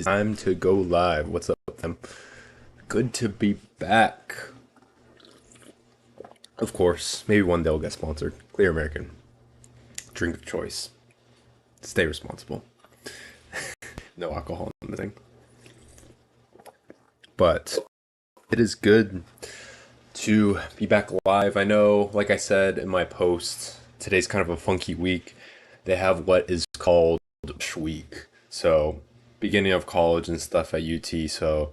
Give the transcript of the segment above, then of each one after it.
Time to go live. What's up, fam? Good to be back. Of course, maybe one day I'll get sponsored. Clear American. Drink of choice. Stay responsible. No alcohol in the thing. But it is good to be back live. I know, like I said in my post, today's kind of a funky week. They have what is called week. So, beginning of college and stuff at UT. So,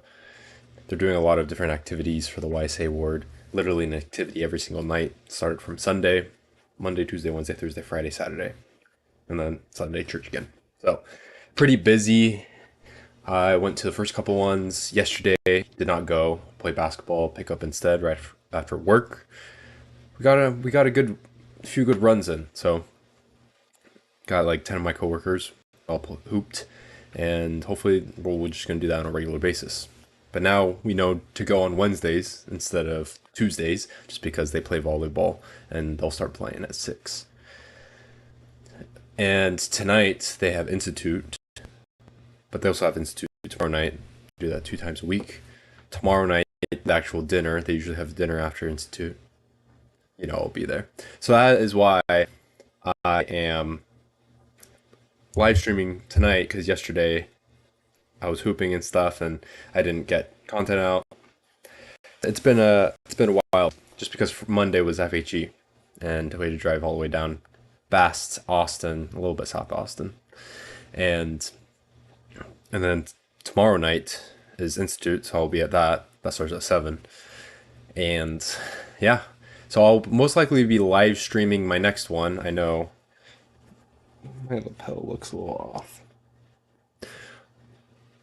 they're doing a lot of different activities for the YSA ward. Literally an activity every single night. Started from Sunday, Monday, Tuesday, Wednesday, Thursday, Friday, Saturday. And then Sunday, church again. So, pretty busy. I went to the first couple ones yesterday. Did not go. Play basketball, pick up instead right after work. We got a good few good runs in. So, got like 10 of my coworkers all hooped, and hopefully we're just gonna do that on a regular basis. But now we know to go on Wednesdays instead of Tuesdays, just because they play volleyball and they'll start playing at 6. And tonight they have Institute, but they also have Institute tomorrow night. Do that 2 times a week. Tomorrow night, the actual dinner. They usually have dinner after Institute. I'll be there. So that is why I am live streaming tonight, because yesterday I was hooping and stuff and I didn't get content out. It's been a while, just because Monday was FHE and we had to drive all the way down past Austin, a little bit south of Austin. And then tomorrow night is Institute, so I'll be at that. That starts at 7. And yeah. So I'll most likely be live streaming my next one. I know my lapel looks a little off.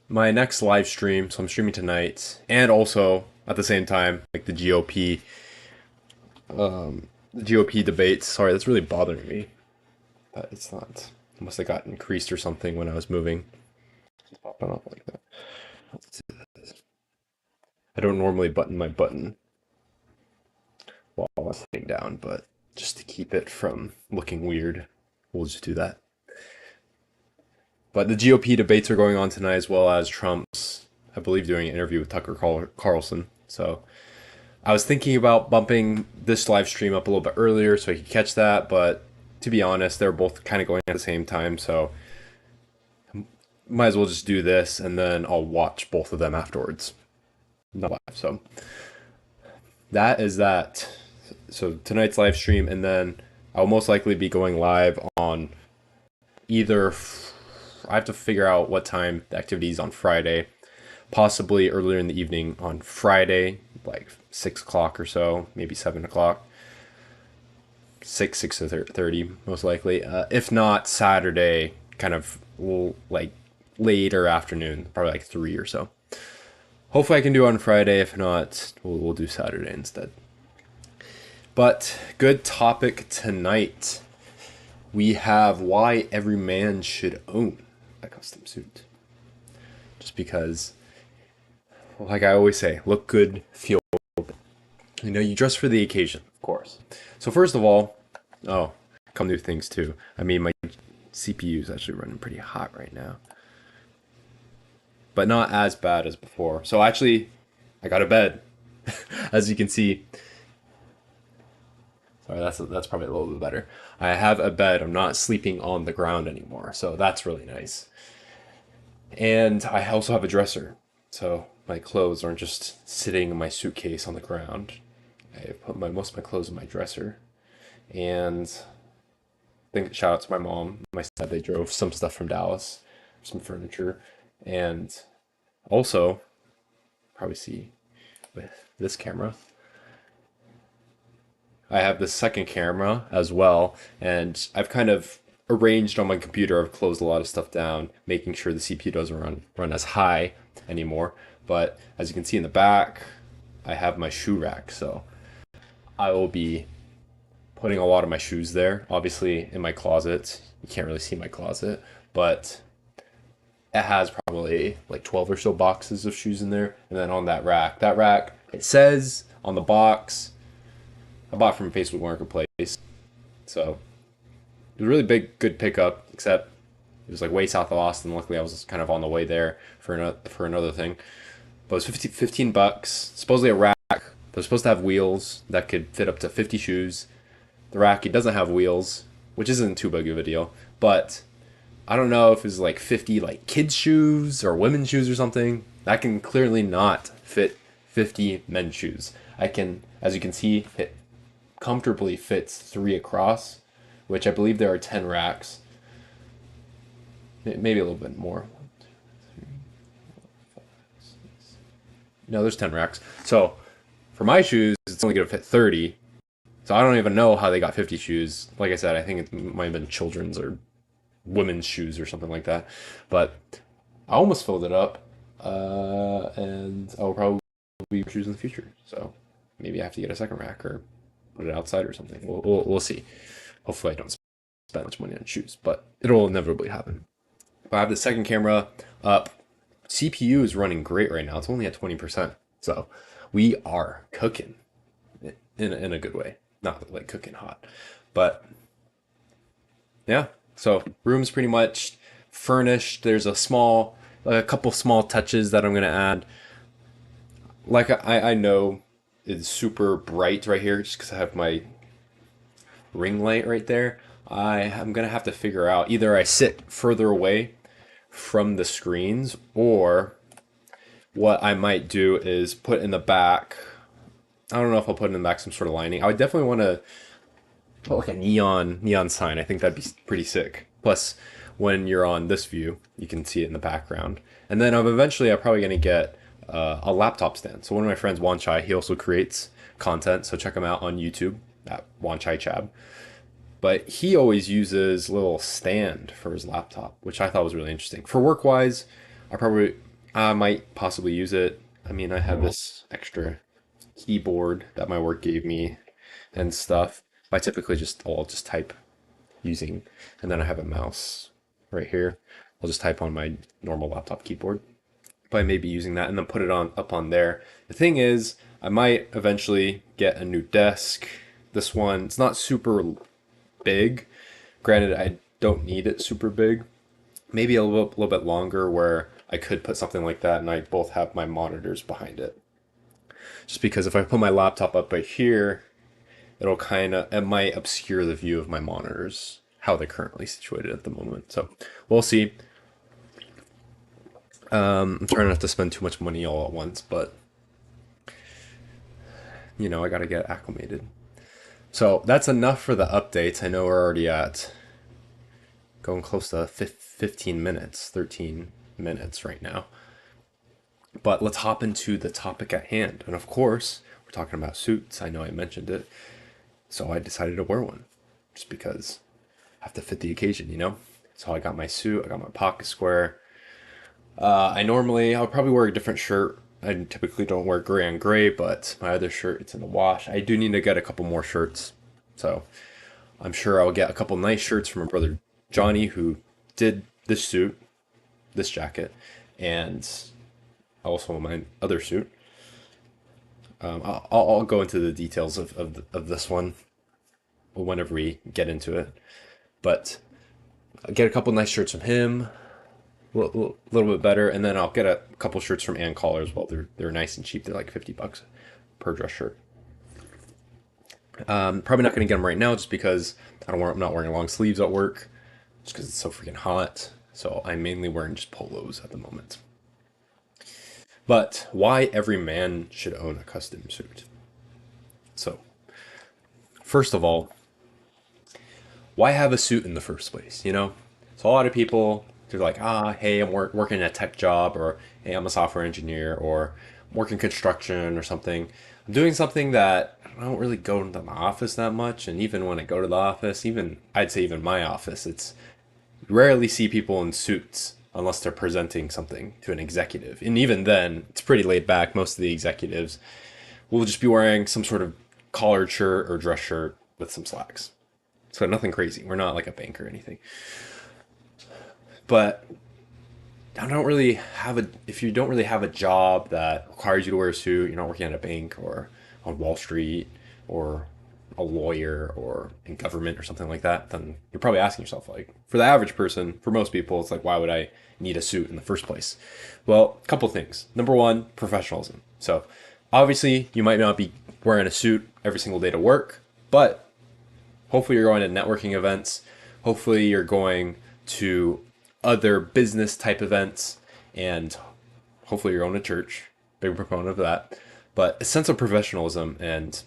My next live stream, so I'm streaming tonight, and also at the same time, like the GOP debates. Sorry, that's really bothering me. But it's not. It must have got increased or something when I was moving. It's popping up like that. Let's do this. I don't normally button my button while I'm sitting down, but just to keep it from looking weird, we'll just do that. But the GOP debates are going on tonight, as well as Trump's, I believe, doing an interview with Tucker Carlson. So I was thinking about bumping this live stream up a little bit earlier so I could catch that, but to be honest, they're both kind of going at the same time, so might as well just do this, and then I'll watch both of them afterwards. Not live, so that is that. So tonight's live stream, and then I'll most likely be going live on either. I have to figure out what time the activity is on Friday. Possibly earlier in the evening on Friday, like 6 o'clock or so, maybe 7 o'clock. 6:30 most likely. If not, Saturday, kind of like later afternoon, probably like 3 or so. Hopefully I can do it on Friday. If not, we'll do Saturday instead. But good topic tonight. We have why every man should own a custom suit. Just because, like I always say, look good, feel good. You dress for the occasion, of course. So first of all, come new things too. I mean, my CPU is actually running pretty hot right now, but not as bad as before. So actually, I got a bed, as you can see. Sorry, that's probably a little bit better. I have a bed. I'm not sleeping on the ground anymore, so that's really nice. And I also have a dresser, so my clothes aren't just sitting in my suitcase on the ground. I put most of my clothes in my dresser. And I think shout out to my mom, my dad. They drove some stuff from Dallas, some furniture, and also probably see with this camera. I have the second camera as well, and I've kind of arranged on my computer. I've closed a lot of stuff down, making sure the CPU doesn't run as high anymore. But as you can see in the back, I have my shoe rack, so I will be putting a lot of my shoes there. Obviously, in my closet, you can't really see my closet, but it has probably like 12 or so boxes of shoes in there. And then on that rack, it says on the box, I bought from Facebook Marketplace. So it was a really good pickup, except It was like way south of Austin. Luckily, I was kind of on the way there for another thing. But it was 15 bucks. Supposedly a rack. They're supposed to have wheels that could fit up to 50 shoes. The rack, it doesn't have wheels, which isn't too big of a deal. But I don't know if it's like 50 like kids shoes or women's shoes or something. That can clearly not fit 50 men's shoes. I can, as you can see, it comfortably fits 3 across, which I believe there are 10 racks. Maybe a little bit more. No, there's 10 racks. So for my shoes, it's only going to fit 30. So I don't even know how they got 50 shoes. Like I said, I think it might have been children's or women's shoes or something like that. But I almost filled it up, and I'll probably be shoes in the future. So maybe I have to get a second rack or put it outside or something. We'll see. Hopefully, I don't spend much money on shoes, but it'll inevitably happen. But I have the second camera up. CPU is running great right now. It's only at 20%. So we are cooking in a good way. Not like cooking hot, but yeah. So room's pretty much furnished. There's a couple small touches that I'm gonna add. Like I know it's super bright right here just because I have my ring light right there. I'm gonna have to figure out either I sit further away from the screens, or what I might do is put in the back. I don't know if I'll put in the back some sort of lining. I would definitely want to put like a neon sign. I think that'd be pretty sick. Plus, when you're on this view, you can see it in the background. And then I'm probably gonna get a laptop stand. So one of my friends, Wanchai, he also creates content. So check him out on YouTube at Wanchai Chab. But he always uses a little stand for his laptop, which I thought was really interesting. For work wise, I might possibly use it. I mean, I have this extra keyboard that my work gave me and stuff. I typically I'll just type using, and then I have a mouse right here. I'll just type on my normal laptop keyboard. But I may be using that and then put it on up on there. The thing is, I might eventually get a new desk. This one, it's not super big. Granted, I don't need it super big. Maybe a little bit longer where I could put something like that and I both have my monitors behind it. Just because if I put my laptop up right here, it might obscure the view of my monitors, how they're currently situated at the moment. So we'll see. I'm trying not to spend too much money all at once, but I gotta get acclimated. So that's enough for the updates. I know we're already at going close to 15 minutes, 13 minutes right now. But let's hop into the topic at hand. And of course, we're talking about suits. I know I mentioned it. So I decided to wear one just because I have to fit the occasion. So I got my suit, I got my pocket square. I'll probably wear a different shirt. I typically don't wear gray on gray, but my other shirt, it's in the wash. I do need to get a couple more shirts. So I'm sure I'll get a couple nice shirts from my brother Johnny, who did this suit, this jacket, and also my other suit. I'll go into the details of this one whenever we get into it. But I'll get a couple nice shirts from him, little bit better, and then I'll get a couple shirts from Ann Collar as well. They're nice and cheap. They're like 50 bucks per dress shirt. Probably not going to get them right now just because I'm not wearing long sleeves at work, just because it's so freaking hot. So I'm mainly wearing just polos at the moment. But why every man should own a custom suit? So, first of all, why have a suit in the first place? So a lot of people, they're like, hey, I'm working a tech job, or hey, I'm a software engineer, or I'm working construction or something. I'm doing something that I don't really go into the office that much. And even when I go to the office, I'd say even my office, it's rarely see people in suits unless they're presenting something to an executive. And even then, it's pretty laid back. Most of the executives will just be wearing some sort of collared shirt or dress shirt with some slacks. So nothing crazy. We're not like a bank or anything. But if you don't really have a job that requires you to wear a suit, you're not working at a bank or on Wall Street or a lawyer or in government or something like that, then you're probably asking yourself, like, for the average person, for most people, it's like, why would I need a suit in the first place? Well, a couple things. Number one, professionalism. So obviously, you might not be wearing a suit every single day to work, but hopefully you're going to networking events. Hopefully you're going to other business type events, and hopefully you're going to church. Big proponent of that. But a sense of professionalism and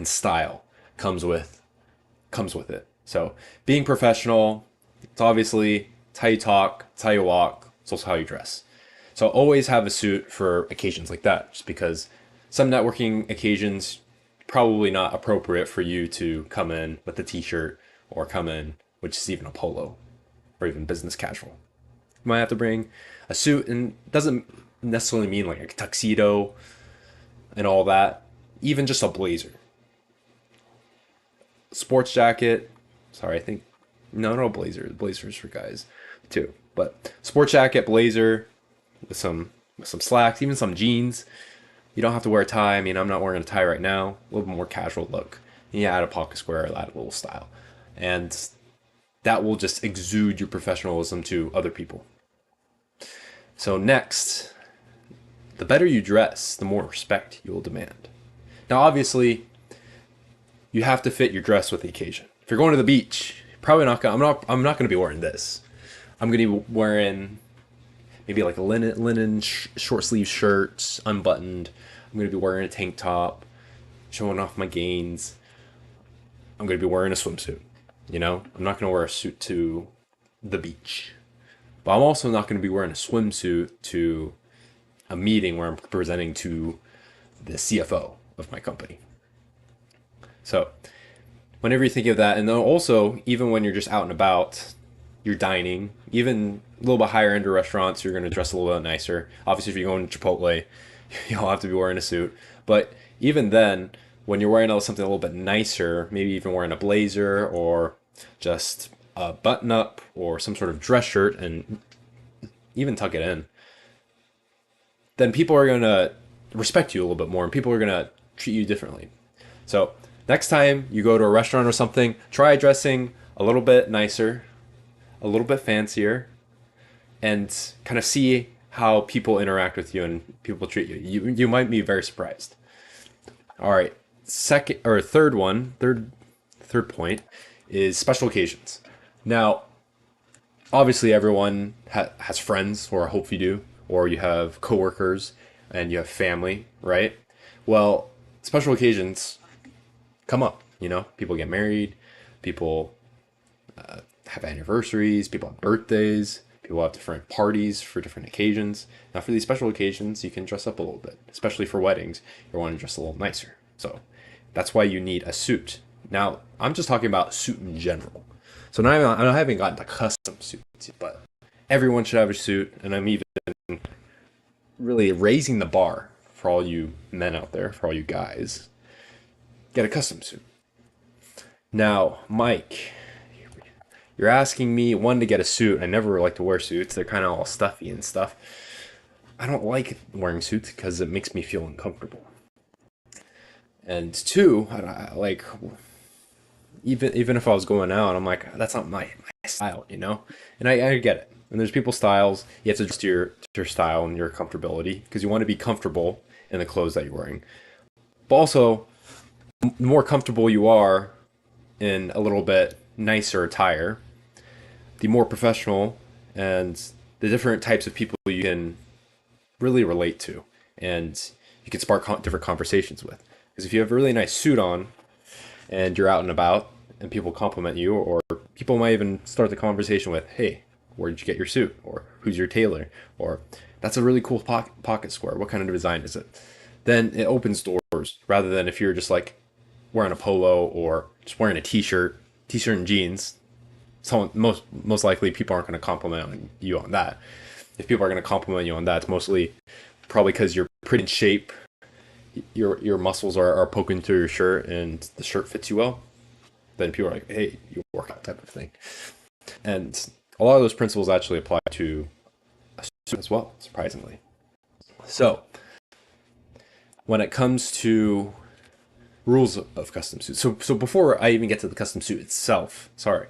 style comes with it. So being professional, it's obviously it's how you talk, it's how you walk, it's also how you dress. So always have a suit for occasions like that, just because some networking occasions probably not appropriate for you to come in with a t-shirt or come in which is even a polo or even business casual. You might have to bring a suit, and it doesn't necessarily mean like a tuxedo and all that. Even just a blazer, sports jacket. Sorry, I think no blazer. The blazer's for guys too. But sports jacket, blazer with some slacks, even some jeans. You don't have to wear a tie. I mean, I'm not wearing a tie right now. A little bit more casual look. Yeah, add a pocket square, add a little style, and that will just exude your professionalism to other people. So next, the better you dress, the more respect you will demand. Now, obviously, you have to fit your dress with the occasion. If you're going to the beach, probably not gonna. I'm not going to be wearing this. I'm going to be wearing maybe like a linen short sleeve shirt, unbuttoned. I'm going to be wearing a tank top, showing off my gains. I'm going to be wearing a swimsuit. I'm not going to wear a suit to the beach, but I'm also not going to be wearing a swimsuit to a meeting where I'm presenting to the CFO of my company. So whenever you're thinking of that, and then also even when you're just out and about, you're dining, even a little bit higher end restaurants, you're going to dress a little bit nicer. Obviously, if you're going to Chipotle, you'll have to be wearing a suit. But even then, when you're wearing something a little bit nicer, maybe even wearing a blazer or just a button up or some sort of dress shirt and even tuck it in, then people are going to respect you a little bit more and people are going to treat you differently. So next time you go to a restaurant or something, try dressing a little bit nicer, a little bit fancier, and kind of see how people interact with you and people treat you. You might be very surprised. All right, third point is special occasions. Now, obviously, everyone has friends, or I hope you do, or you have coworkers and you have family, right? Well, special occasions come up. People get married, people have anniversaries, people have birthdays, people have different parties for different occasions. Now, for these special occasions, you can dress up a little bit, especially for weddings. You want to dress a little nicer. So that's why you need a suit. Now, I'm just talking about a suit in general. So now I haven't gotten to custom suits, but everyone should have a suit, and I'm even really raising the bar for all you men out there, for all you guys. Get a custom suit. Now, Mike, you're asking me, one, to get a suit. I never like to wear suits. They're kind of all stuffy and stuff. I don't like wearing suits because it makes me feel uncomfortable. And two, like, even if I was going out, I'm like, that's not my style, And I get it. And there's people's styles. You have to adjust to your style and your comfortability because you want to be comfortable in the clothes that you're wearing. But also, the more comfortable you are in a little bit nicer attire, the more professional and the different types of people you can really relate to, and you can spark different conversations with. Because if you have a really nice suit on and you're out and about and people compliment you, or people might even start the conversation with, hey, where did you get your suit? Or who's your tailor? Or that's a really cool pocket square. What kind of design is it? Then it opens doors rather than if you're just like wearing a polo or just wearing a t-shirt and jeans. Most likely people aren't going to compliment you on that. If people are going to compliment you on that, it's mostly probably because you're pretty in shape, your muscles are poking through your shirt and the shirt fits you well. Then people are like, hey, you work out, type of thing. And a lot of those principles actually apply to a suit as well, surprisingly. So when it comes to rules of custom suits. So before I even get to the custom suit itself, sorry,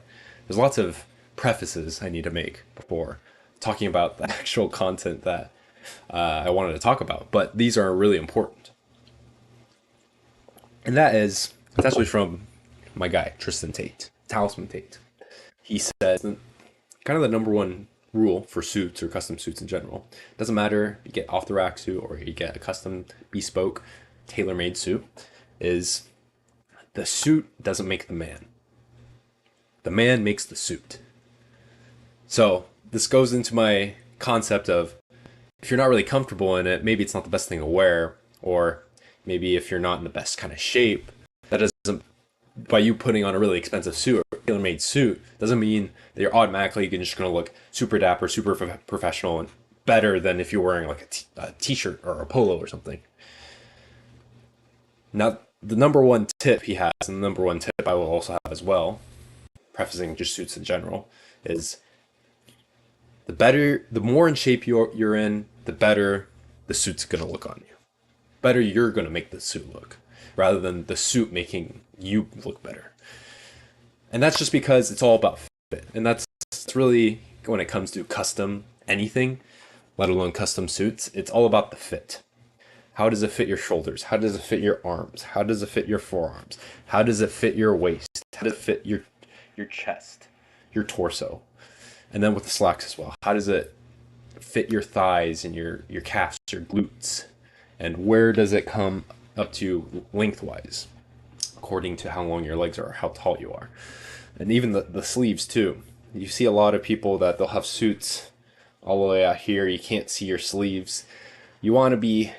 there's lots of prefaces I need to make before talking about the actual content that I wanted to talk about. But these are really important, and that is it's actually from my guy Tristan Tate, Talisman Tate. He says kind of the number one rule for suits or custom suits in general. Doesn't matter if you get off the rack suit or you get a custom bespoke tailor made suit, is the suit doesn't make the man. The man makes the suit. So this goes into my concept of if you're not really comfortable in it, maybe it's not the best thing to wear, or maybe if you're not in the best kind of shape, that doesn't by you putting on a really expensive suit or tailor-made suit doesn't mean that you're automatically just going to look super dapper, super professional, and better than if you're wearing like a t-shirt or a polo or something. Now, the number one tip he has, and the number one tip I will also have as well, prefacing just suits in general, is the more in shape you're in, the better the suit's gonna look on you. Better you're gonna make the suit look, rather than the suit making you look better. And that's just because it's all about fit, and that's really when it comes to custom anything, let alone custom suits. It's all about the fit. How does it fit your shoulders? How does it fit your arms? How does it fit your forearms? How does it fit your waist? How does it fit your chest, your torso? And then with the slacks as well. How does it fit your thighs and your calves, your glutes? And where does it come up to lengthwise, according to how long your legs are, how tall you are? And even the sleeves too. You see a lot of people that they'll have suits all the way out here. You can't see your sleeves. You want to be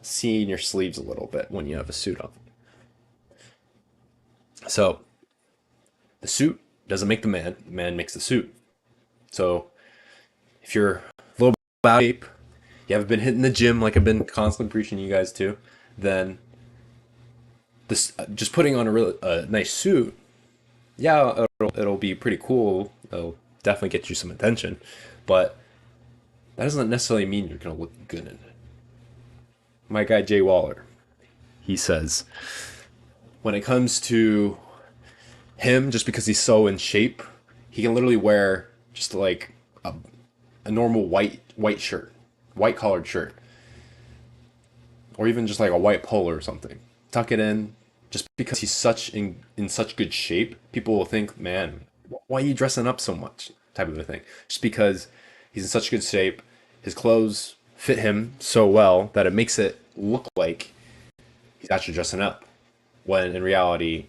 seeing your sleeves a little bit when you have a suit on. So the suit doesn't make the man makes the suit. So if you're a little bit out of shape, you haven't been hitting the gym like I've been constantly preaching you guys to, then this just putting on a nice suit, yeah, it'll be pretty cool. It'll definitely get you some attention, but that doesn't necessarily mean you're gonna look good in it. My guy Jay Waller, he says, when it comes to him, just because he's so in shape, he can literally wear just like a normal white shirt, white collared shirt, or even just like a white polo or something. Tuck it in, just because he's in such good shape, people will think, man, why are you dressing up so much? Type of a thing. Just because he's in such good shape, his clothes fit him so well that it makes it look like he's actually dressing up, when in reality,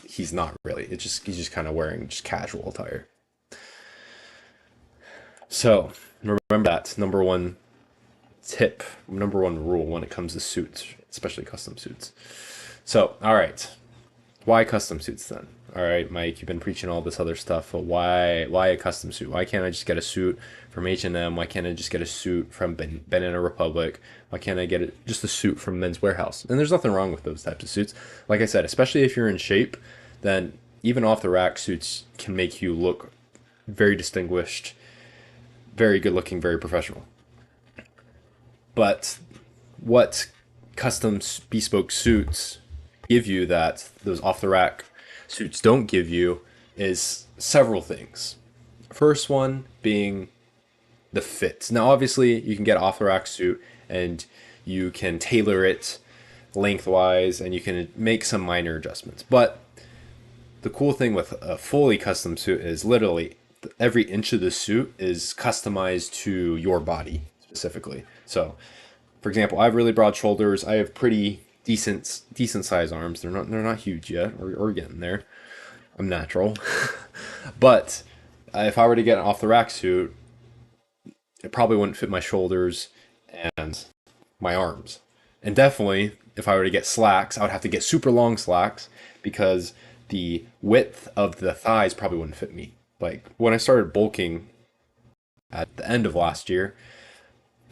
he's not really. He's just kind of wearing just casual attire. So remember that number one tip, number one rule when it comes to suits, especially custom suits. So, all right, why custom suits then? All right, Mike, you've been preaching all this other stuff, but why a custom suit? Why can't I just get a suit from H&M? Why can't I just get a suit from Banana Republic? Why can't I get just a suit from Men's Warehouse? And there's nothing wrong with those types of suits. Like I said, especially if you're in shape, then even off the rack suits can make you look very distinguished, very good looking, very professional. But what custom bespoke suits give you that those off the rack suits don't give you is several things. First one being the fit. Now, obviously, you can get off the rack suit and you can tailor it lengthwise and you can make some minor adjustments. But the cool thing with a fully custom suit is literally every inch of the suit is customized to your body specifically. So, for example, I have really broad shoulders. I have pretty decent size arms. They're not huge yet, or getting there. I'm natural. But if I were to get an off the rack suit, it probably wouldn't fit my shoulders and my arms. And definitely, if I were to get slacks, I would have to get super long slacks because the width of the thighs probably wouldn't fit me. Like when I started bulking at the end of last year,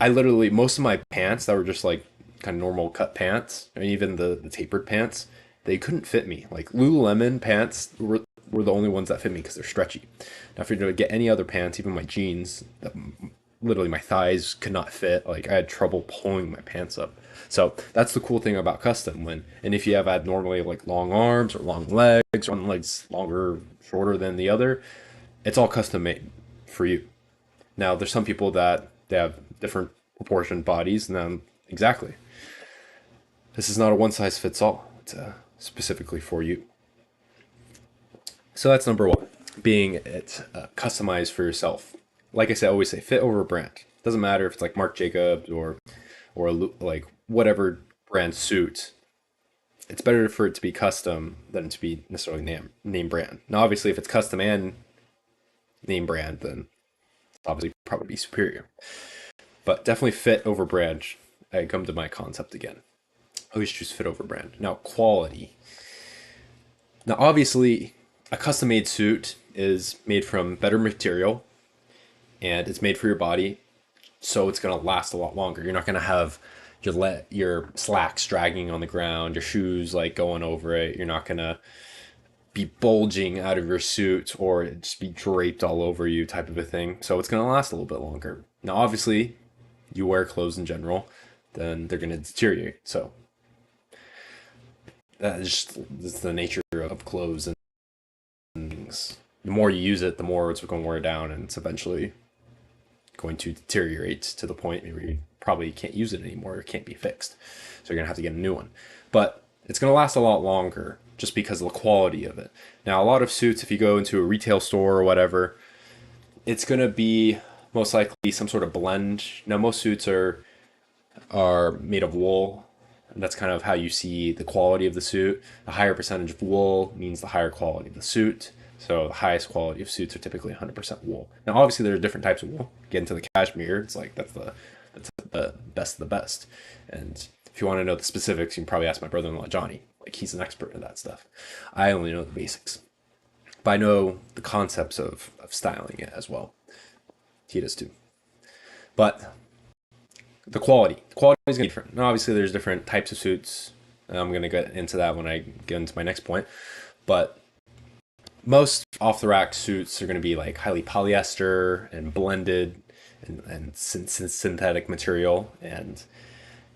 I literally, most of my pants that were just like kind of normal cut pants, and even the tapered pants, they couldn't fit me. Like Lululemon pants were the only ones that fit me because they're stretchy. Now, if you're going to get any other pants, even my jeans, literally my thighs could not fit. Like I had trouble pulling my pants up. So that's the cool thing about custom. When and if you have abnormally like long arms or long legs, one leg's longer, shorter than the other, it's all custom made for you. Now there's some people that they have different proportioned bodies, and then exactly, this is not a one size fits all. It's specifically for you. So that's number one, being it customized for yourself. Like I said, I always say fit over brand. Doesn't matter if it's like Marc Jacobs or like whatever brand suit. It's better for it to be custom than to be necessarily name brand. Now, obviously, if it's custom and name brand, then obviously probably be superior. But definitely fit over brand. I come to my concept again. I always choose fit over brand. Now, quality. Now, obviously, a custom made suit is made from better material and it's made for your body, so it's going to last a lot longer. You're not going to have your slacks dragging on the ground, your shoes like going over it. You're not going to be bulging out of your suit or just be draped all over you type of a thing. So it's going to last a little bit longer. Now, obviously, you wear clothes in general, then they're going to deteriorate. So that's the nature of clothes and things. The more you use it, the more it's going to wear down, and it's eventually going to deteriorate to the point where you probably can't use it anymore. It can't be fixed. So you're going to have to get a new one. But it's going to last a lot longer just because of the quality of it. Now, a lot of suits, if you go into a retail store or whatever, it's going to be most likely some sort of blend. Now, most suits are made of wool. And that's kind of how you see the quality of the suit. A higher percentage of wool means the higher quality of the suit. So the highest quality of suits are typically 100% wool. Now, obviously, there are different types of wool. Get into the cashmere, it's like that's the best of the best. And if you want to know the specifics, you can probably ask my brother-in-law Johnny. Like he's an expert in that stuff. I only know the basics, but I know the concepts of styling it as well. He does too. But the quality is going to be different. Now, obviously, there's different types of suits. And I'm going to get into that when I get into my next point. But most off the rack suits are going to be like highly polyester and blended and synthetic material, and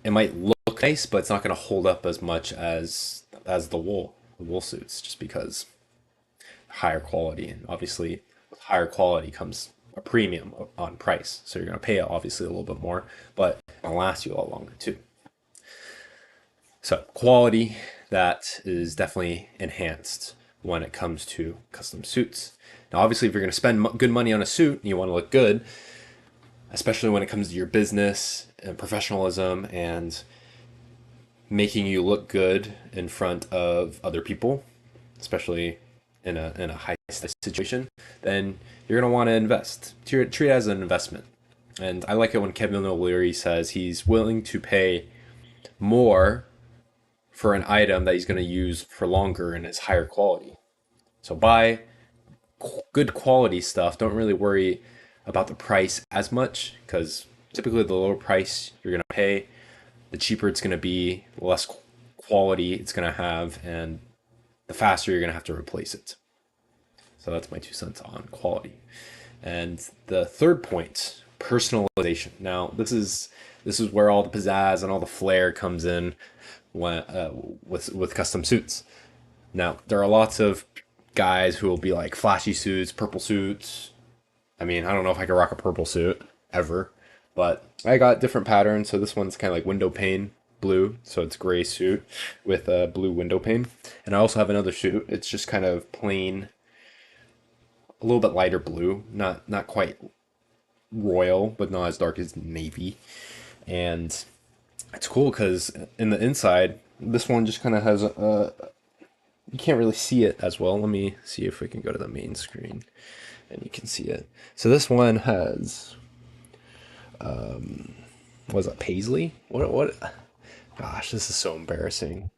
it might look nice, but it's not going to hold up as much as the wool suits, just because higher quality, and obviously with higher quality comes a premium on price, so you're going to pay obviously a little bit more, but it'll last you a lot longer too. So quality, that is definitely enhanced when it comes to custom suits. Now, obviously, if you're going to spend good money on a suit and you want to look good, especially when it comes to your business and professionalism and making you look good in front of other people, especially in a high situation, then you're going to want to invest. Treat it as an investment. And I like it when Kevin O'Leary says he's willing to pay more for an item that he's going to use for longer and is higher quality. So buy good quality stuff. Don't really worry about the price as much, because typically the lower price you're going to pay, the cheaper it's going to be, the less quality it's going to have, and the faster you're going to have to replace it. So that's my 2 cents on quality. And the third point, personalization. Now, this is where all the pizzazz and all the flair comes in when with custom suits. Now, there are lots of guys who will be like flashy suits, purple suits. I mean, I don't know if I could rock a purple suit ever, but I got different patterns. So this one's kind of like window pane blue, so it's gray suit with a blue window pane. And I also have another suit. It's just kind of plain, a little bit lighter blue, not quite royal, but not as dark as navy. And it's cool because in the inside, this one just kind of has a, you can't really see it as well. Let me see if we can go to the main screen and you can see it. So this one has, what was that, paisley? What? Gosh, this is so embarrassing.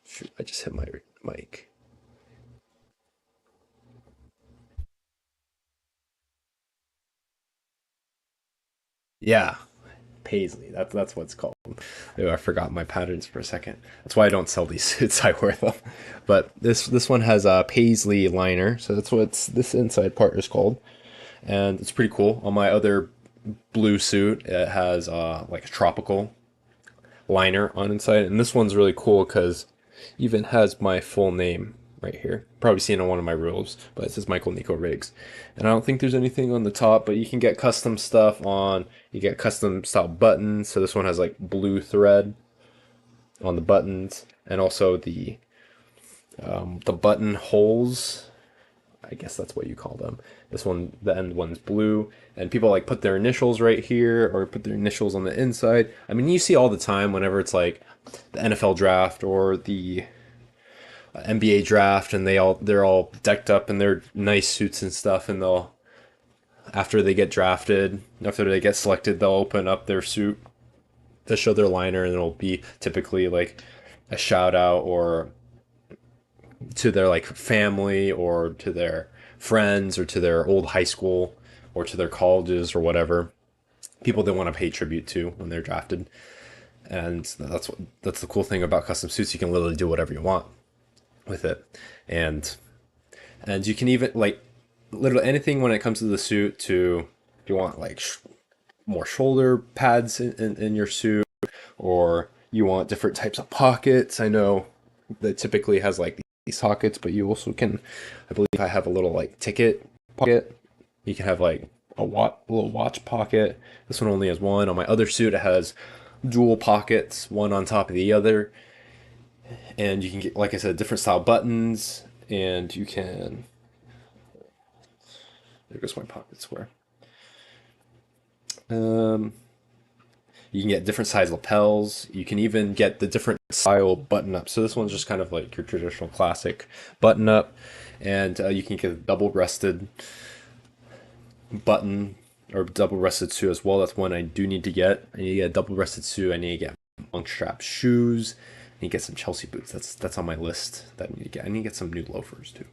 Shoot, I just hit my mic. Yeah, paisley. That's what it's called. Oh, I forgot my patterns for a second. That's why I don't sell these suits. I wear them. But this one has a paisley liner, so that's what this inside part is called. and it's pretty cool. On my other blue suit, it has like a tropical liner on inside, and this one's really cool because even has my full name right here. Probably seen on one of my rules, but it says Michael Nico Riggs. And I don't think there's anything on the top, but you can get custom stuff on. You get custom style buttons. So this one has like blue thread on the buttons, and also the button holes. I guess that's what you call them. This one, the end one's blue, and people like put their initials right here or put their initials on the inside. I mean, you see all the time whenever it's like the NFL draft or the NBA draft, and they're all decked up in their nice suits and stuff, and they'll after they get drafted, after they get selected, they'll open up their suit to show their liner, and it'll be typically like a shout out or to their like family or to their friends or to their old high school or to their colleges or whatever people they want to pay tribute to when they're drafted. And that's the cool thing about custom suits. You can literally do whatever you want with it, and you can even like literally anything when it comes to the suit. To if you want like more shoulder pads in your suit, or you want different types of pockets. I know that typically has like these pockets, but you also can, I believe I have a little like ticket pocket. You can have like a little watch pocket. This one only has one. On my other suit, it has dual pockets, one on top of the other. And you can get, like I said, different style buttons, and you can, there goes my pocket square. Um, you can get different size lapels. You can even get the different style button up. So this one's just kind of like your traditional classic button up, and you can get a double breasted button or double breasted suit as well. That's one I do need to get. I need to get a double breasted suit. I need to get long strap shoes. I need to get some Chelsea boots. That's on my list that I need to get. I need to get some new loafers too.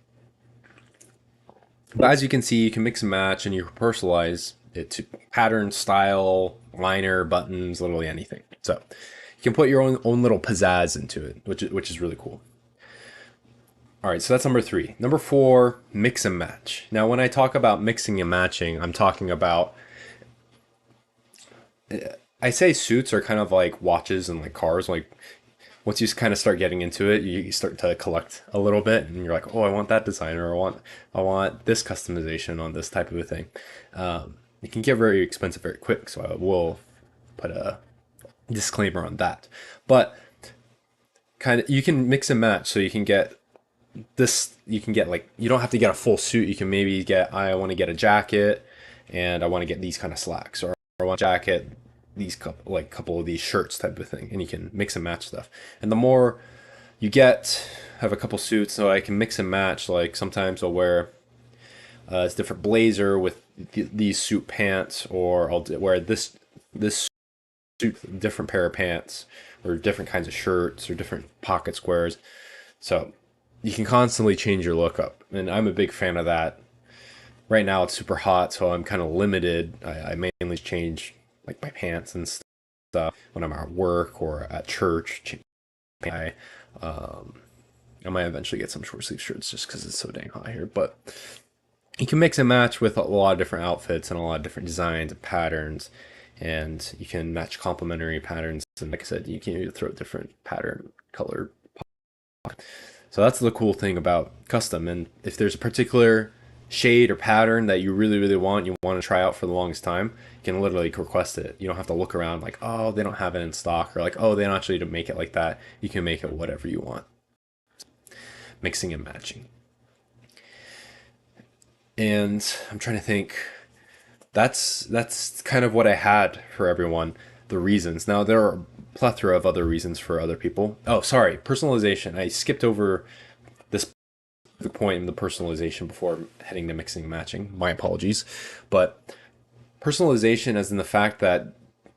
But as you can see, you can mix and match, and you can personalize it to pattern, style, liner, buttons, literally anything. So you can put your own little pizzazz into it, which is really cool. All right, so that's number 3. Number 4, mix and match. Now, when I talk about mixing and matching, I'm talking about, I say suits are kind of like watches and like cars. Like once you kind of start getting into it, you start to collect a little bit, and you're like, oh, I want that designer, or I want this customization on this type of a thing. It can get very expensive very quick, so I will put a disclaimer on that. But kind of, you can mix and match, so you can get this. You can get like, you don't have to get a full suit. You can maybe get, I want to get a jacket, and I want to get these kind of slacks, or I want a jacket, these couple of these shirts type of thing, and you can mix and match stuff. And the more you get, have a couple suits, so I can mix and match. Like sometimes I'll wear a different blazer with these suit pants, or I'll wear this suit, different pair of pants, or different kinds of shirts, or different pocket squares. So you can constantly change your look up, and I'm a big fan of that. Right now it's super hot, so I'm kind of limited. I mainly change like my pants and stuff when I'm at work or at church. I I might eventually get some short sleeve shirts just because it's so dang hot here. But you can mix and match with a lot of different outfits and a lot of different designs and patterns, and you can match complementary patterns. And like I said, you can either throw different pattern, color. So that's the cool thing about custom. And if there's a particular shade or pattern that you really want, you want to try out for the longest time, you can literally request it. You don't have to look around like, oh, they don't have it in stock, or like, oh, they don't actually make it like that. You can make it whatever you want. Mixing and matching. And I'm trying to think, that's kind of what I had for everyone, the reasons. Now there are a plethora of other reasons for other people. Oh, sorry, personalization. I skipped over this point in the personalization before heading to mixing and matching. My apologies. But personalization as in the fact that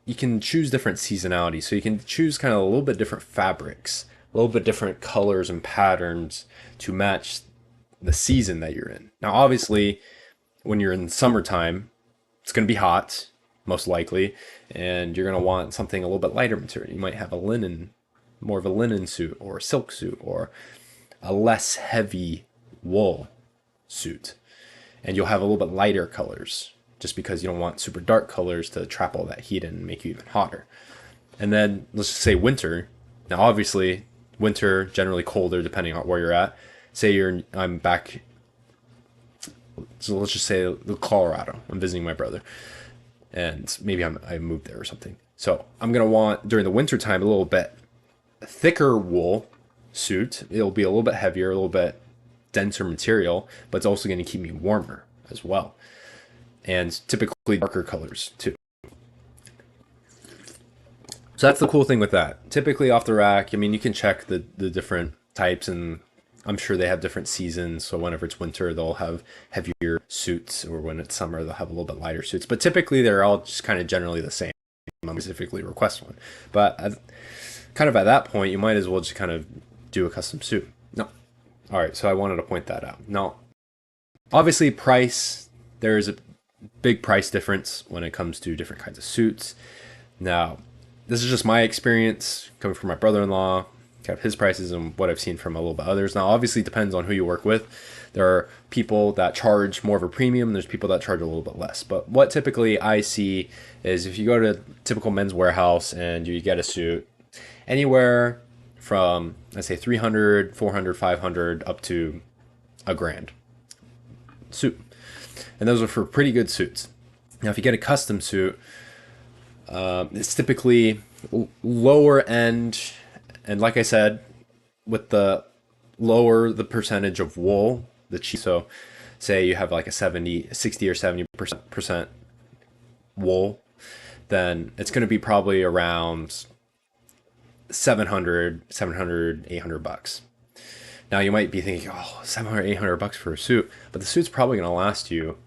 you can choose different seasonality. So you can choose kind of a little bit different fabrics, a little bit different colors and patterns to match the season that you're in. Now, obviously, when you're in summertime, it's going to be hot, most likely, and you're going to want something a little bit lighter material. You might have a linen, more of a linen suit or a silk suit, or a less heavy wool suit. and you'll have a little bit lighter colors just because you don't want super dark colors to trap all that heat and make you even hotter. And then let's just say winter. Now, obviously, winter generally colder depending on where you're at. Say I'm back. So let's just say Colorado. I'm visiting my brother, and maybe I moved there or something. So I'm gonna want during the winter time a little bit thicker wool suit. It'll be a little bit heavier, a little bit denser material, but it's also going to keep me warmer as well. And typically darker colors too. So that's the cool thing with that. Typically off the rack, I mean, you can check the different types, and I'm sure they have different seasons. So whenever it's winter, they'll have heavier suits, or when it's summer, they'll have a little bit lighter suits. But typically they're all just kind of generally the same. I specifically request one. But kind of at that point, you might as well just kind of do a custom suit. No. All right, so I wanted to point that out. Now, obviously price, there's a big price difference when it comes to different kinds of suits. Now, this is just my experience coming from my brother-in-law, kind of his prices and what I've seen from a little bit others. Now, obviously it depends on who you work with. There are people that charge more of a premium. There's people that charge a little bit less. But what typically I see is if you go to a typical Men's Warehouse and you get a suit, anywhere from, let's say 300, 400, 500 up to $1,000 suit. And those are for pretty good suits. Now, if you get a custom suit, it's typically lower end. And like I said, with the lower the percentage of wool, the cheap. So say you have like a 60 or 70% wool, then it's going to be probably around 700, 800 bucks. Now you might be thinking, oh, 700, 800 bucks for a suit, but the suit's probably going to last you.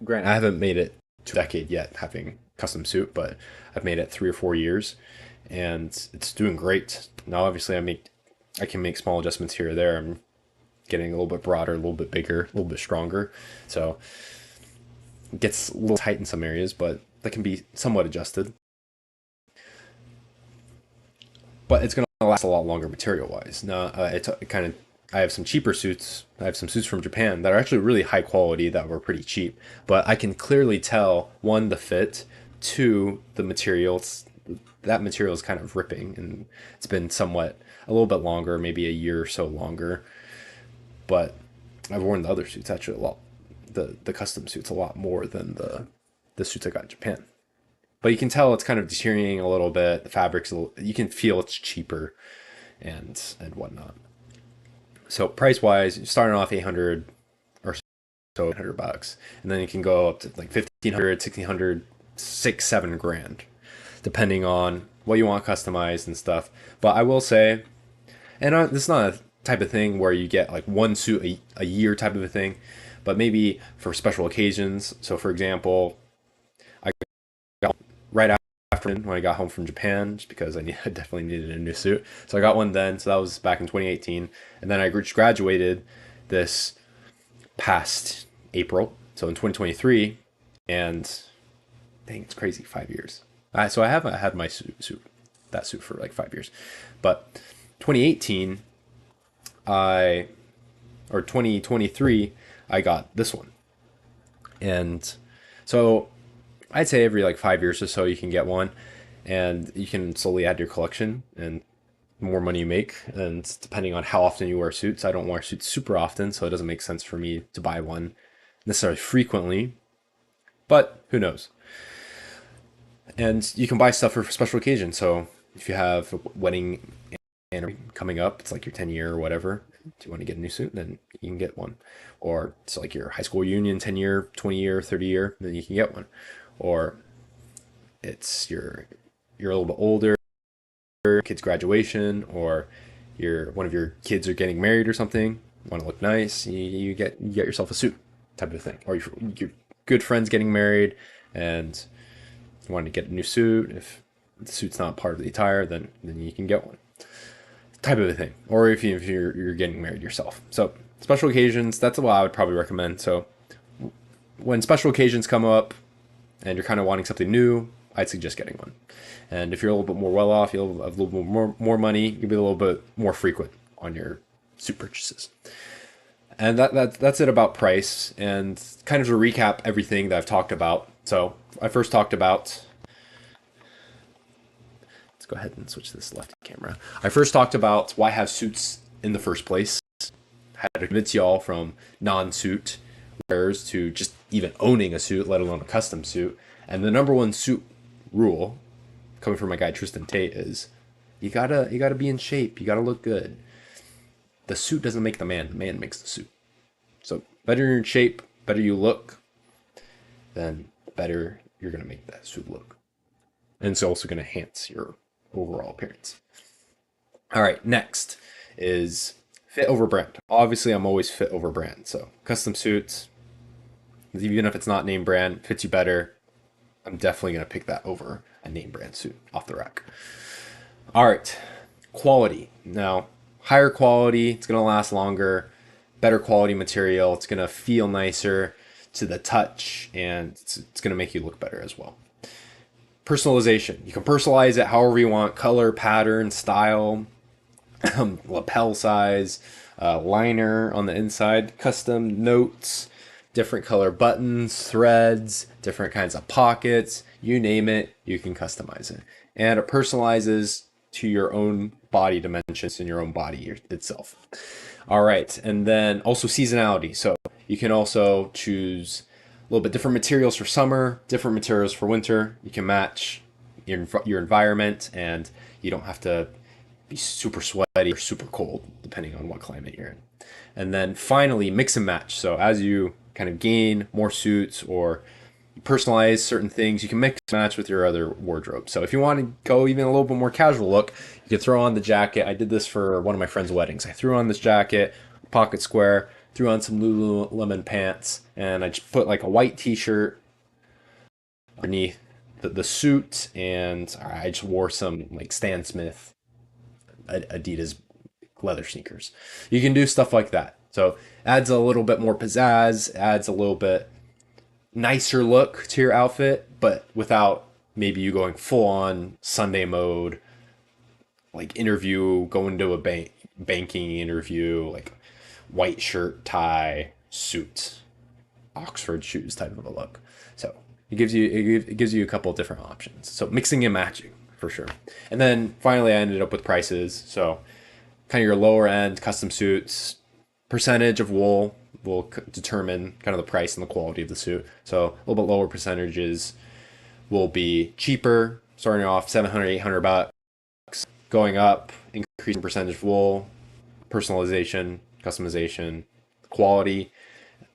Grant, I haven't made it to a decade yet having custom suit, but I've made it 3 or 4 years and it's doing great. Now, obviously I can make small adjustments here or there. I'm getting a little bit broader, a little bit bigger, a little bit stronger. So it gets a little tight in some areas, but that can be somewhat adjusted. But it's going to last a lot longer material wise. Now, I have some cheaper suits. I have some suits from Japan that are actually really high quality that were pretty cheap, but I can clearly tell, one, the fit, two, the materials. That material is kind of ripping, and it's been somewhat a little bit longer, maybe a year or so longer. But I've worn the other suits actually a lot, the custom suits a lot more than the suits I got in Japan. But you can tell it's kind of deteriorating a little bit. The fabric's you can feel it's cheaper and whatnot. So price wise, you're starting off 800 or so, 800 bucks, and then you can go up to like 1,500, 1,600, 6, 7 grand, depending on what you want customized and stuff. But I will say, and this is not a type of thing where you get like one suit a year type of a thing, but maybe for special occasions. So for example, I got right after when I got home from Japan, just because I definitely needed a new suit. So I got one then. So that was back in 2018, and then I graduated this past April, so in 2023, and dang, it's crazy, 5 years. So I haven't had my that suit for like 5 years, but 2018, or 2023, I got this one, and so I'd say every like 5 years or so you can get one, and you can slowly add to your collection, and the more money you make, and depending on how often you wear suits. I don't wear suits super often, so it doesn't make sense for me to buy one necessarily frequently, but who knows. And you can buy stuff for special occasions. So if you have a wedding coming up, it's like your 10-year or whatever, do you want to get a new suit, then you can get one. Or it's like your high school reunion, 10-year, 20-year, 30-year, then you can get one. Or it's you're a little bit older, kid's graduation, or one of your kids are getting married or something, want to look nice, you get yourself a suit type of thing. Or your good friends getting married and you want to get a new suit. If the suit's not part of the attire, then you can get one type of a thing. Or if you're getting married yourself. So special occasions, that's what I would probably recommend. So when special occasions come up and you're kind of wanting something new, I'd suggest getting one. And if you're a little bit more well off, you'll have a little bit more money, you'll be a little bit more frequent on your suit purchases. And that's it about price. And kind of to recap everything that I've talked about. So I first talked about. Let's go ahead and switch this left camera. I first talked about why have suits in the first place. How to convince y'all from non-suit wearers to just even owning a suit, let alone a custom suit. And the number one suit rule, coming from my guy Tristan Tate, is you gotta be in shape. You gotta look good. The suit doesn't make the man makes the suit. So better you're in shape, better you look, then better you're gonna make that suit look. And it's also gonna enhance your overall appearance. All right, next is fit over brand. Obviously, I'm always fit over brand. So custom suits, even if it's not name brand, fits you better. I'm definitely gonna pick that over a name brand suit off the rack. All right, quality. Now, higher quality, it's gonna last longer. Better quality material, it's gonna feel nicer to the touch, and it's gonna make you look better as well. Personalization. You can personalize it however you want: color, pattern, style, lapel size, liner on the inside, custom notes, different color buttons, threads, different kinds of pockets, you name it, you can customize it. And it personalizes to your own body dimensions and your own body itself. All right, and then also seasonality. So you can also choose a little bit different materials for summer, different materials for winter. You can match your environment, and you don't have to be super sweaty or super cold, depending on what climate you're in. And then finally, mix and match. So as you kind of gain more suits or personalize certain things, you can mix and match with your other wardrobe. So if you want to go even a little bit more casual look, you can throw on the jacket. I did this for one of my friend's weddings. I threw on this jacket, pocket square, threw on some Lululemon pants, and I just put like a white t-shirt underneath the suit, and I just wore some like Stan Smith Adidas leather sneakers. You can do stuff like that. So adds a little bit more pizzazz, adds a little bit nicer look to your outfit, but without maybe you going full on Sunday mode, like interview, going to a banking interview, like white shirt, tie, suit, Oxford shoes type of a look. So it gives you a couple of different options. So mixing and matching for sure. And then finally, I ended up with prices. So kind of your lower end custom suits, percentage of wool will determine kind of the price and the quality of the suit. So a little bit lower percentages will be cheaper, starting off 700, 800 bucks, going up, increasing percentage of wool, personalization, customization, quality,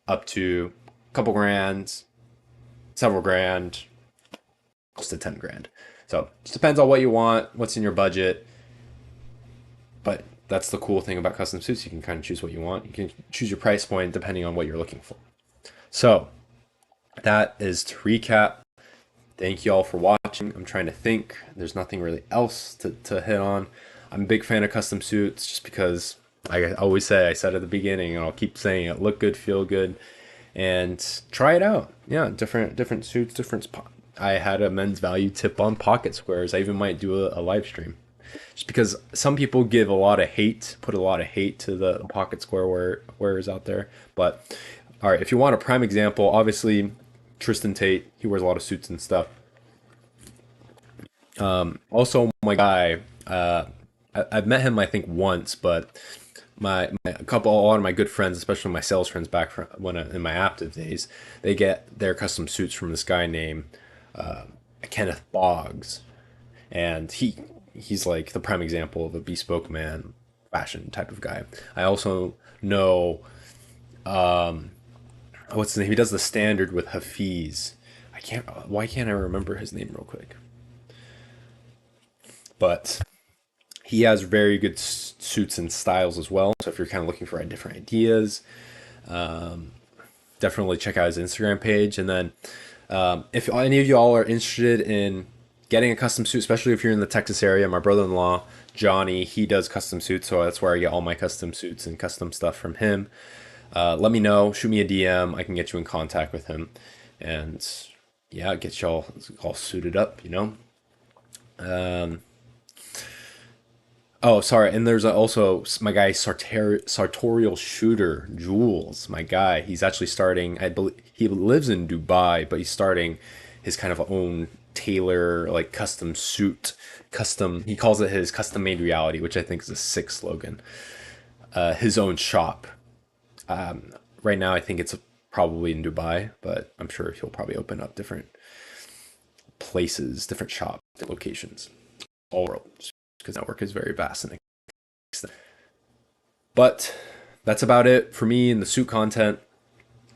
up to a couple grand, several grand, close to 10 grand. So it just depends on what you want, what's in your budget. But that's the cool thing about custom suits. You can kind of choose what you want. You can choose your price point depending on what you're looking for. So that is to recap. Thank you all for watching. I'm trying to think. There's nothing really else to hit on. I'm a big fan of custom suits just because I always say, I said at the beginning, and I'll keep saying it, look good, feel good, and try it out. Yeah, different suits, different spot. I had a men's value tip on pocket squares. I even might do a live stream. Just because some people give a lot of hate, put a lot of hate to the pocket square wearers out there. But all right, if you want a prime example, obviously Tristan Tate, he wears a lot of suits and stuff. Also, my guy, I've met him I think once, but a lot of my good friends, especially my sales friends back from in my active days, they get their custom suits from this guy named Kenneth Boggs, and he's like the prime example of a bespoke man fashion type of guy. I also know what's his name? He does the standard with Hafiz. Why can't I remember his name real quick? But he has very good suits and styles as well. So if you're kind of looking for different ideas, definitely check out his Instagram page. And then if any of you all are interested in getting a custom suit, especially if you're in the Texas area, my brother-in-law, Johnny, he does custom suits. So that's where I get all my custom suits and custom stuff from him. Let me know, shoot me a DM. I can get you in contact with him. And yeah, get you all suited up, you know? Oh, sorry. And there's also my guy Sartorial Shooter Jules. My guy, he's actually starting. I believe he lives in Dubai, but he's starting his kind of own tailor like custom suit, custom. He calls it his custom made reality, which I think is a sick slogan. His own shop. Right now, I think it's probably in Dubai, but I'm sure he'll probably open up different places, different shop locations all world because network is very vast and extensive. But that's about it for me in the suit content.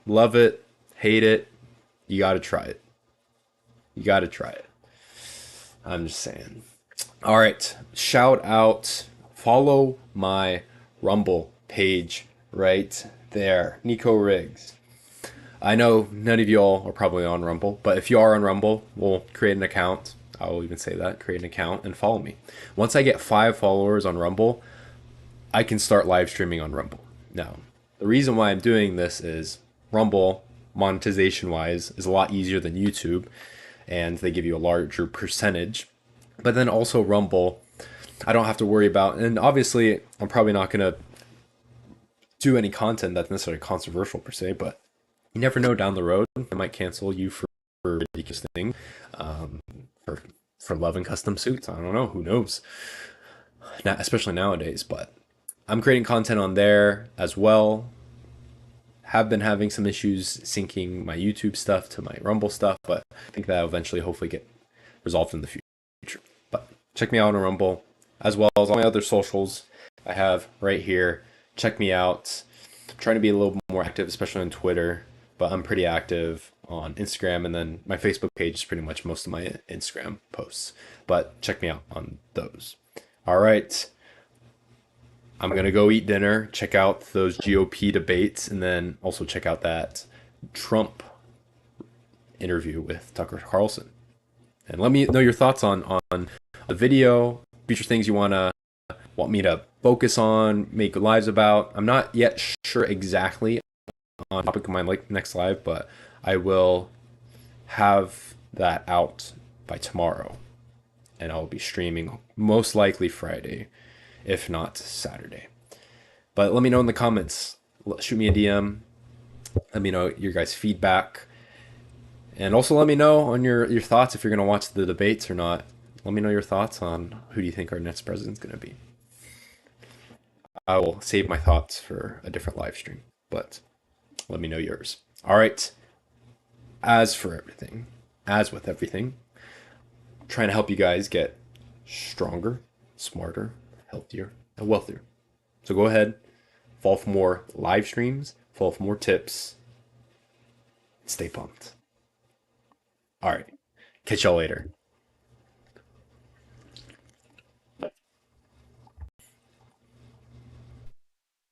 Love it, hate it. You got to try it. You got to try it. I'm just saying. All right. Shout out. Follow my Rumble page right there. Nico Riggs. I know none of y'all are probably on Rumble, but if you are on Rumble, we'll create an account. I will even say that. Create an account and follow me. Once I get 5 followers on Rumble, I can start live streaming on Rumble. Now, the reason why I'm doing this is Rumble, monetization wise, is a lot easier than YouTube, and they give you a larger percentage. But then also Rumble, I don't have to worry about, and obviously, I'm probably not going to do any content that's necessarily controversial per se, but you never know down the road. I might cancel you for ridiculous thing, um, for, for love and custom suits. I don't know. Who knows? Now, especially nowadays, but I'm creating content on there as well. Have been having some issues syncing my YouTube stuff to my Rumble stuff, but I think that'll eventually hopefully get resolved in the future. But check me out on Rumble as well as all my other socials I have right here. Check me out. I'm trying to be a little more active, especially on Twitter, but I'm pretty active on Instagram, and then my Facebook page is pretty much most of my Instagram posts. But check me out on those. All right. I'm gonna go eat dinner, check out those GOP debates, and then also check out that Trump interview with Tucker Carlson. And let me know your thoughts on the video, future things you want me to focus on, make lives about. I'm not yet sure exactly on the topic of my next live, but I will have that out by tomorrow, and I'll be streaming most likely Friday, if not Saturday. But let me know in the comments. Shoot me a DM. Let me know your guys' feedback. And also let me know on your thoughts if you're going to watch the debates or not. Let me know your thoughts on who do you think our next president's going to be. I will save my thoughts for a different live stream, but let me know yours. All right. As with everything, I'm trying to help you guys get stronger, smarter, healthier, and wealthier. So go ahead, follow for more live streams, follow for more tips. Stay pumped. All right. Catch y'all later.